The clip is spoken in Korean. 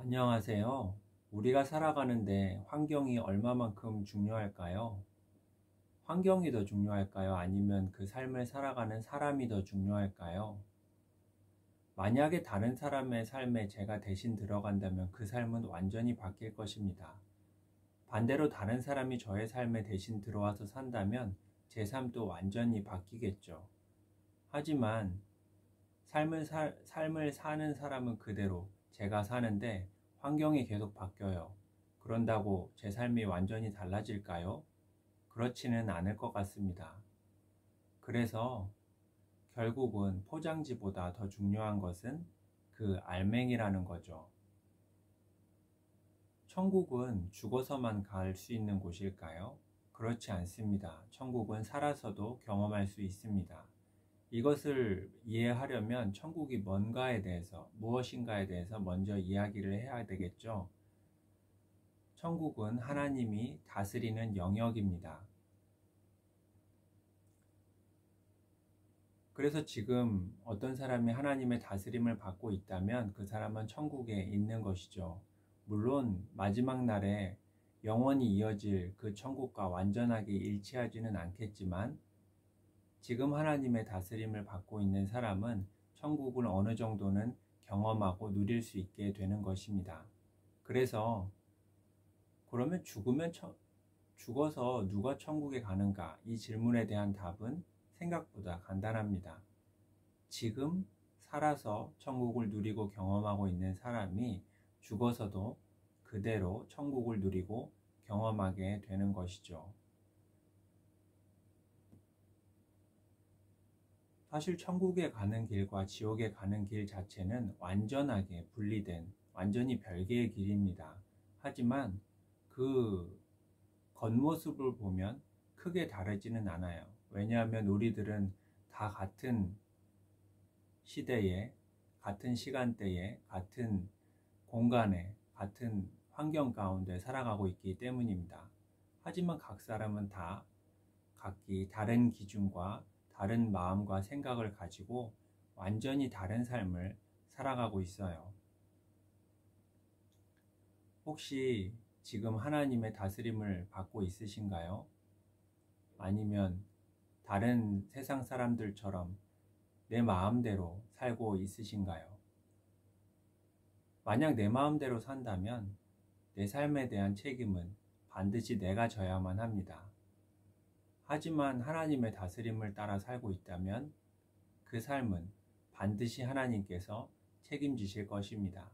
안녕하세요. 우리가 살아가는데 환경이 얼마만큼 중요할까요? 환경이 더 중요할까요? 아니면 그 삶을 살아가는 사람이 더 중요할까요? 만약에 다른 사람의 삶에 제가 대신 들어간다면 그 삶은 완전히 바뀔 것입니다. 반대로 다른 사람이 저의 삶에 대신 들어와서 산다면 제 삶도 완전히 바뀌겠죠. 하지만 삶을 사는 사람은 그대로 제가 사는데 환경이 계속 바뀌어요. 그런다고 제 삶이 완전히 달라질까요? 그렇지는 않을 것 같습니다. 그래서 결국은 포장지보다 더 중요한 것은 그 알맹이라는 거죠. 천국은 죽어서만 갈 수 있는 곳일까요? 그렇지 않습니다. 천국은 살아서도 경험할 수 있습니다. 이것을 이해하려면 천국이 뭔가에 대해서, 무엇인가에 대해서 먼저 이야기를 해야 되겠죠. 천국은 하나님이 다스리는 영역입니다. 그래서 지금 어떤 사람이 하나님의 다스림을 받고 있다면 그 사람은 천국에 있는 것이죠. 물론 마지막 날에 영원히 이어질 그 천국과 완전하게 일치하지는 않겠지만 지금 하나님의 다스림을 받고 있는 사람은 천국을 어느 정도는 경험하고 누릴 수 있게 되는 것입니다. 그래서 그러면 죽어서 누가 천국에 가는가? 이 질문에 대한 답은 생각보다 간단합니다. 지금 살아서 천국을 누리고 경험하고 있는 사람이 죽어서도 그대로 천국을 누리고 경험하게 되는 것이죠. 사실 천국에 가는 길과 지옥에 가는 길 자체는 완전하게 분리된 완전히 별개의 길입니다. 하지만 그 겉모습을 보면 크게 다르지는 않아요. 왜냐하면 우리들은 다 같은 시대에, 같은 시간대에, 같은 공간에, 같은 환경 가운데 살아가고 있기 때문입니다. 하지만 각 사람은 다 각기 다른 기준과 다른 마음과 생각을 가지고 완전히 다른 삶을 살아가고 있어요. 혹시 지금 하나님의 다스림을 받고 있으신가요? 아니면 다른 세상 사람들처럼 내 마음대로 살고 있으신가요? 만약 내 마음대로 산다면 내 삶에 대한 책임은 반드시 내가 져야만 합니다. 하지만 하나님의 다스림을 따라 살고 있다면 그 삶은 반드시 하나님께서 책임지실 것입니다.